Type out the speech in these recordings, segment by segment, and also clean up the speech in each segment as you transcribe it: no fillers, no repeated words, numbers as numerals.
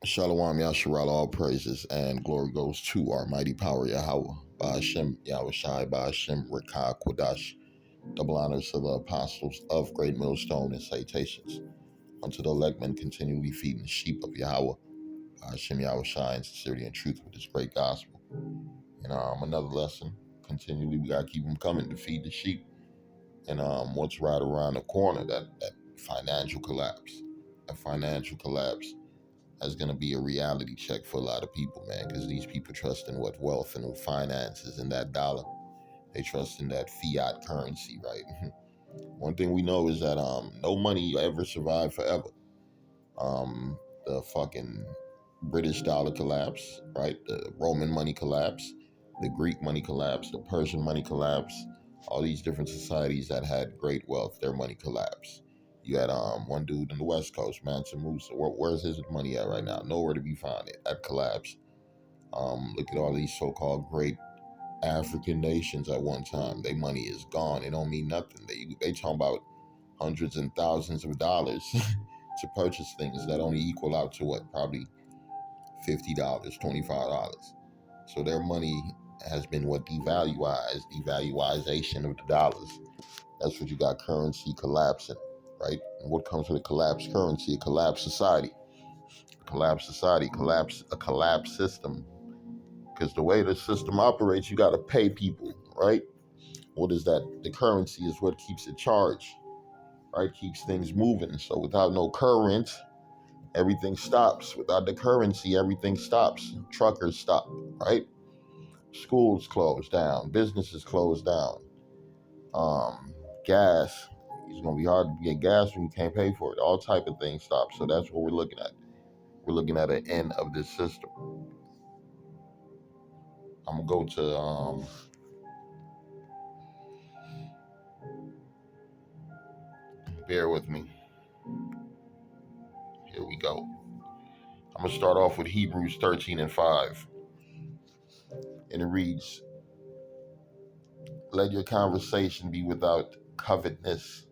Shalom Yasharal, all praises and glory goes to our mighty power Yahweh, Ba'ashem Yahweh Shai, Ba'ashem Rekah Kodash, double honors to the apostles of Great Millstone and salutations unto the elect men continually feeding the sheep of Yahweh, Ba'ashem Yahweh Shai in sincerity and truth with this great gospel. And another lesson, continually we gotta keep them coming to feed the sheep. And what's right around the corner, that financial collapse. That financial collapse is going to be a reality check for a lot of people, man, because these people trust in what wealth and finances and that dollar. They trust in that fiat currency, right? One thing we know is that no money ever survived forever. The fucking British dollar collapse, right? The Roman money collapse, the Greek money collapse, the Persian money collapse. All these different societies that had great wealth, their money collapsed. You had one dude in the West Coast, Mansa Musa. Where's his money at right now? Nowhere to be found. That collapsed. Look at all these so-called great African nations at one time. Their money is gone. It don't mean nothing. They talking about hundreds and thousands of dollars to purchase things that only equal out to what, probably $50, $25. So their money has been what devaluation of the dollars. That's what you got, currency collapsing, right? And what comes with a collapsed currency? A collapsed society. A collapsed system. Because the way the system operates, you got to pay people, right? What is that? The currency is what keeps it charged, right? Keeps things moving. So without no current, everything stops. Without the currency, everything stops. Truckers stop, right? Schools close down. Businesses close down. Gas. It's gonna be hard to get gas when you can't pay for it. All type of things stop. So that's what we're looking at. We're looking at an end of this system. I'm gonna go to bear with me. Here we go. I'm gonna start off with Hebrews 13 and 5. And it reads, let your conversation be without covetousness,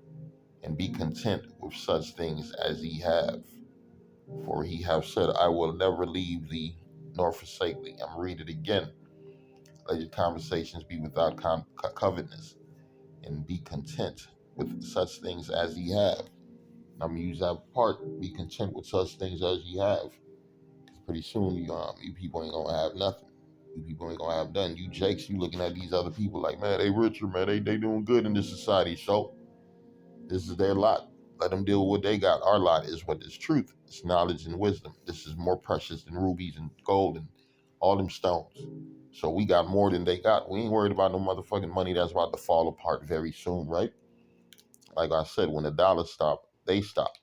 and be content with such things as ye have. For he have said, I will never leave thee nor forsake thee. I'm gonna read it again. Let your conversations be without covetousness, and be content with such things as ye have. I'm gonna use that part, be content with such things as ye have. Pretty soon, you people ain't gonna have nothing. You people ain't gonna have nothing. You jakes, you looking at these other people like, man, they richer, man, they doing good in this society. So this is their lot. Let them deal with what they got. Our lot is what is truth. It's knowledge and wisdom. This is more precious than rubies and gold and all them stones. So we got more than they got. We ain't worried about no motherfucking money that's about to fall apart very soon, right? Like I said, when the dollar stop, they stop.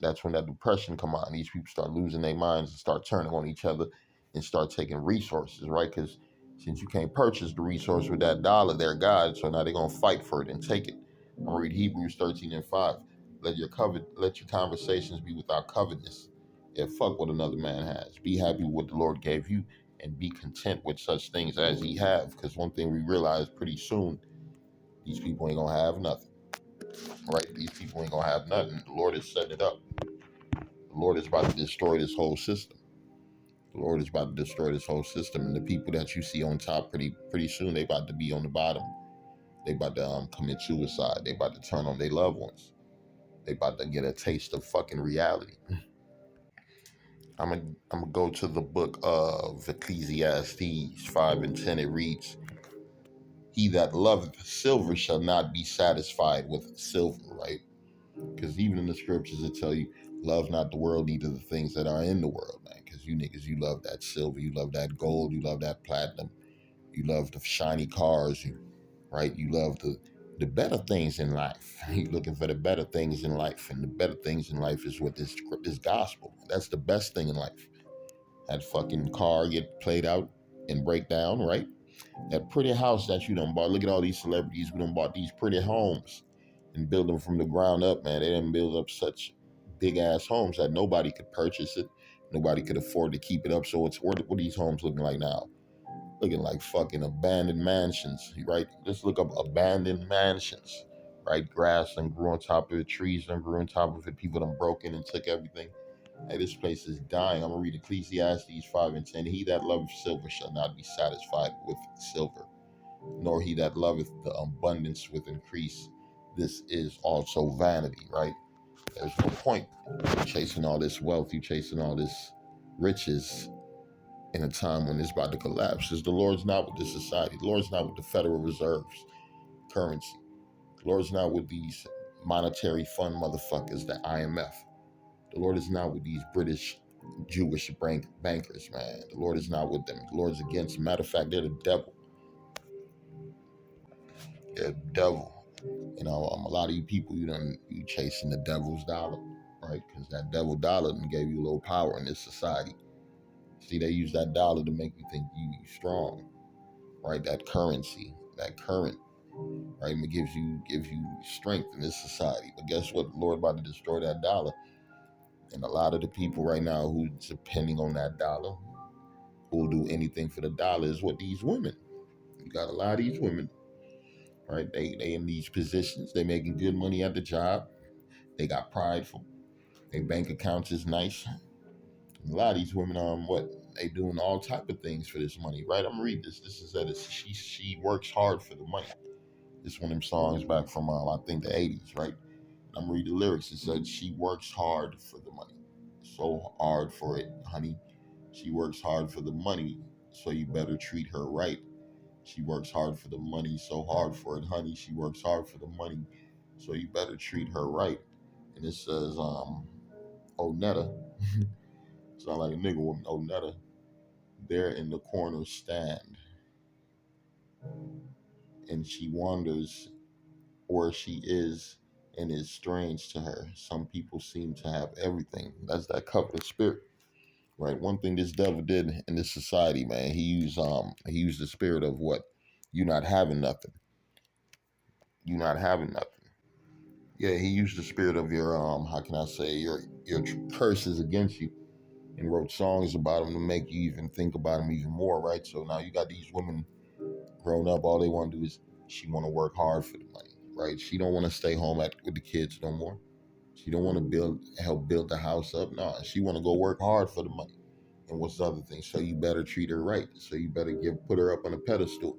That's when that depression come on. These people start losing their minds and start turning on each other and start taking resources, right? Because since you can't purchase the resource with that dollar, they're God. So now they're gonna fight for it and take it. I'm gonna read Hebrews 13 and 5. Let your conversations be without covetousness. Yeah, fuck what another man has. Be happy with what the Lord gave you and be content with such things as he have. Because one thing we realize pretty soon, these people ain't gonna have nothing. Right? These people ain't gonna have nothing. The Lord is setting it up. The Lord is about to destroy this whole system. The Lord is about to destroy this whole system, and the people that you see on top, pretty soon they about to be on the bottom. They about to commit suicide. They about to turn on their loved ones. They about to get a taste of fucking reality. I'm gonna go to the book of Ecclesiastes 5 and 10. It reads, "He that loveth silver shall not be satisfied with silver." Right? Because even in the scriptures it tell you, love not the world, neither the things that are in the world, man. Because you niggas, you love that silver, you love that gold, you love that platinum, you love the shiny cars, right? You love the better things in life. You're looking for the better things in life, and the better things in life is what this gospel. That's the best thing in life. That fucking car get played out and break down, right? That pretty house that you done bought. Look at all these celebrities who done bought these pretty homes and build them from the ground up, man. They done build up such big ass homes that nobody could purchase it. Nobody could afford to keep it up. So it's what are these homes looking like now? Looking like fucking abandoned mansions, right? Just look up abandoned mansions, right? Grass and grew on top of it, trees and grew on top of it. People done broke in and took everything. Hey, this place is dying. I'm gonna read Ecclesiastes 5:10. He that loveth silver shall not be satisfied with silver, nor he that loveth the abundance with increase. This is also vanity, right? There's no point in chasing all this wealth, you chasing all this riches in a time when it's about to collapse. Because the Lord's not with this society. The Lord's not with the Federal Reserve's currency. The Lord's not with these monetary fund motherfuckers, the IMF. The Lord is not with these British Jewish bankers, man. The Lord is not with them. The Lord's against them. Matter of fact, they're the devil. They're the devil. You know, a lot of you people, you chasing the devil's dollar, right? Because that devil dollar done gave you a little power in this society. See, they use that dollar to make you think you strong, right? That currency, that current, right? It gives you strength in this society. But guess what? The Lord about to destroy that dollar. And a lot of the people right now who's depending on that dollar, who'll do anything for the dollar, is what these women. You got a lot of these women, right? They in these positions. They making good money at the job. They got prideful. Their bank accounts is nice. A lot of these women, what they doing all type of things for this money, right? I'm reading this. This is that she works hard for the money. This one of them songs back from I think the '80s, right? I'm reading the lyrics. It said she works hard for the money, so hard for it, honey. She works hard for the money, so you better treat her right. She works hard for the money, so hard for it, honey. She works hard for the money, so you better treat her right. And it says, Onetta, sound like a nigga woman, Onetta, there in the corner stand, and she wonders where she is and is strange to her. Some people seem to have everything. That's that covenant spirit. Right. One thing this devil did in this society, man, he used the spirit of what? You not having nothing. You not having nothing. Yeah, he used the spirit of your how can I say, your curses against you, and wrote songs about them to make you even think about them even more, right? So now you got these women grown up, all they want to do is she want to work hard for the money, right? She don't want to stay home with the kids no more. She don't want to help build the house up. No, she want to go work hard for the money. And what's the other thing? So you better treat her right. So you better put her up on a pedestal,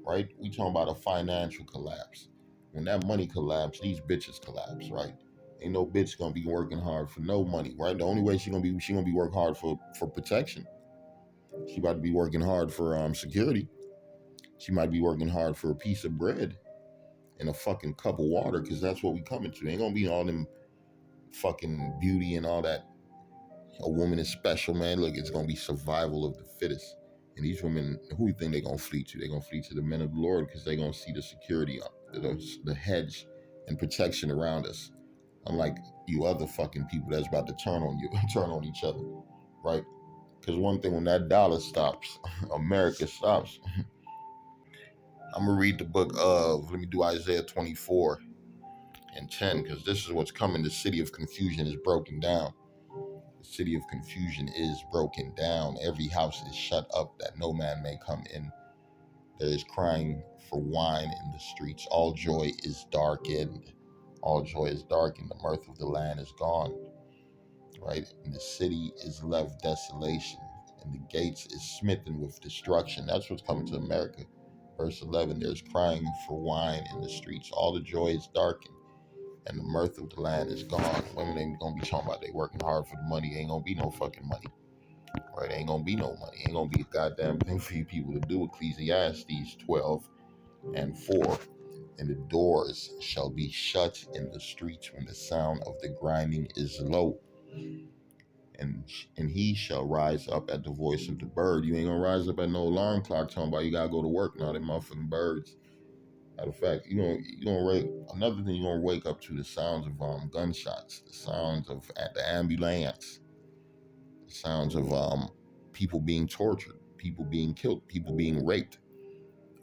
right? We talking about a financial collapse. When that money collapse, these bitches collapse, right? Ain't no bitch gonna be working hard for no money, right? The only way she gonna be working hard for protection. She about to be working hard for security. She might be working hard for a piece of bread and a fucking cup of water, because that's what we coming to. Ain't gonna be all them fucking beauty and all that. A woman is special, man. Look, it's gonna be survival of the fittest. And these women, who you think they're gonna flee to? They're gonna flee to the men of the Lord, because they're gonna see the security, the hedge and protection around us. Unlike you other fucking people that's about to turn on you, turn on each other, right? Because one thing, when that dollar stops, America stops. I'm gonna read the book of. Let me do Isaiah 24:10, because this is what's coming. The city of confusion is broken down. The city of confusion is broken down. Every house is shut up that no man may come in. There is crying for wine in the streets. All joy is darkened. All joy is darkened. The mirth of the land is gone. Right? And the city is left desolation. And the gates is smitten with destruction. That's what's coming to America. Verse 11, there's crying for wine in the streets. All the joy is darkened. And the mirth of the land is gone. Women ain't gonna be talking about they working hard for the money. Ain't gonna be no fucking money. Right? Ain't gonna be no money. Ain't gonna be a goddamn thing for you people to do. Ecclesiastes 12:4. And the doors shall be shut in the streets when the sound of the grinding is low. And he shall rise up at the voice of the bird. You ain't gonna rise up at no alarm clock talking about you gotta go to work now. Them motherfucking birds. Matter of fact, you gonna wake another thing. You are gonna wake up to the sounds of gunshots, the sounds of at the ambulance, the sounds of people being tortured, people being killed, people being raped.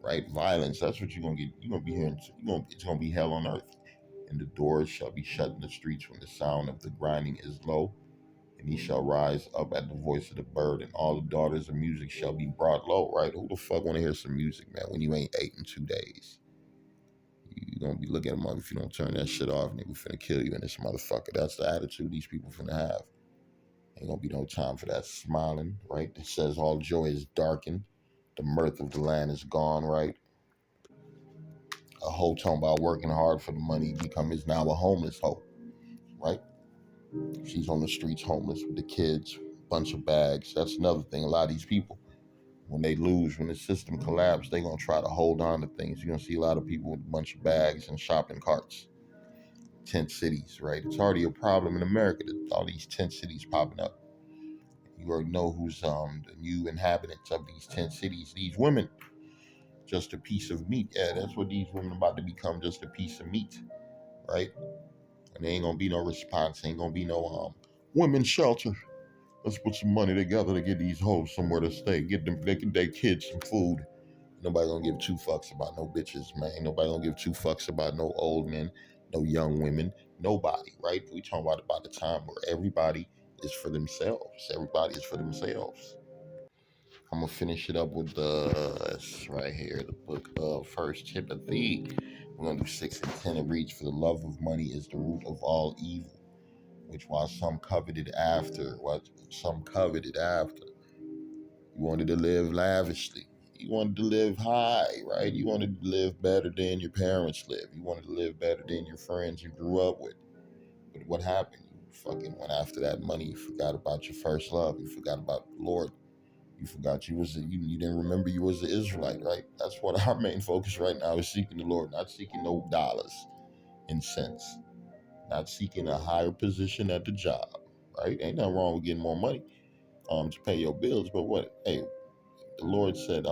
Right, violence. That's what you're gonna get. You're gonna be hearing. It's gonna be hell on earth. And the doors shall be shut in the streets when the sound of the grinding is low. And he shall rise up at the voice of the bird, and all the daughters of music shall be brought low. Right? Who the fuck want to hear some music, man? When you ain't ate in 2 days. You gonna be looking at them if you don't turn that shit off, nigga finna kill you in this motherfucker. That's the attitude these people finna have. Ain't gonna be no time for that smiling, right? It says all joy is darkened. The mirth of the land is gone, right? A hoe talking about working hard for the money is now a homeless hoe, right? She's on the streets homeless with the kids, bunch of bags. That's another thing. A lot of these people, when they lose, when the system collapses, they're gonna try to hold on to things. You're gonna see a lot of people with a bunch of bags and shopping carts. Tent cities, right? It's already a problem in America that all these tent cities popping up. You already know who's the new inhabitants of these tent cities. These women, just a piece of meat. Yeah, that's what these women about to become, just a piece of meat, right? And there ain't gonna be no response. Ain't gonna be no women's shelter. Let's put some money together to get these hoes somewhere to stay. Get them, they can their kids some food. Nobody gonna give two fucks about no bitches, man. Nobody gonna give two fucks about no old men, no young women, nobody, right? We talking about the time where everybody is for themselves. Everybody is for themselves. I'm gonna finish it up with the right here, the book of First Timothy. We're gonna do 6 and 10. It reads, "For the love of money is the root of all evil, which while some coveted after. You wanted to live lavishly. You wanted to live high, right? You wanted to live better than your parents lived. You wanted to live better than your friends you grew up with. But what happened? You fucking went after that money. You forgot about your first love. You forgot about the Lord. You forgot you didn't remember you was an Israelite, right? That's what our main focus right now is, seeking the Lord, not seeking no dollars and cents, not seeking a higher position at the job, right? Ain't nothing wrong with getting more money to pay your bills, but what? Hey, the Lord said,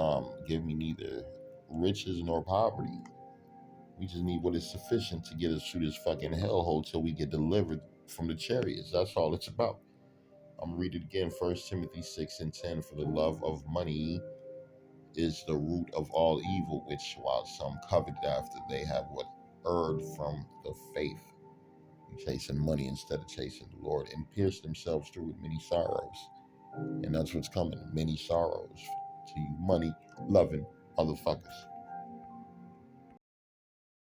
give me neither riches nor poverty. We just need what is sufficient to get us through this fucking hellhole till we get delivered from the chariots. That's all it's about. I'm gonna read it again. 1 Timothy 6 and 10. For the love of money is the root of all evil, which while some covet after, they have what erred from the faith, chasing money instead of chasing the Lord, and pierced themselves through with many sorrows. And that's what's coming, many sorrows to you money loving motherfuckers.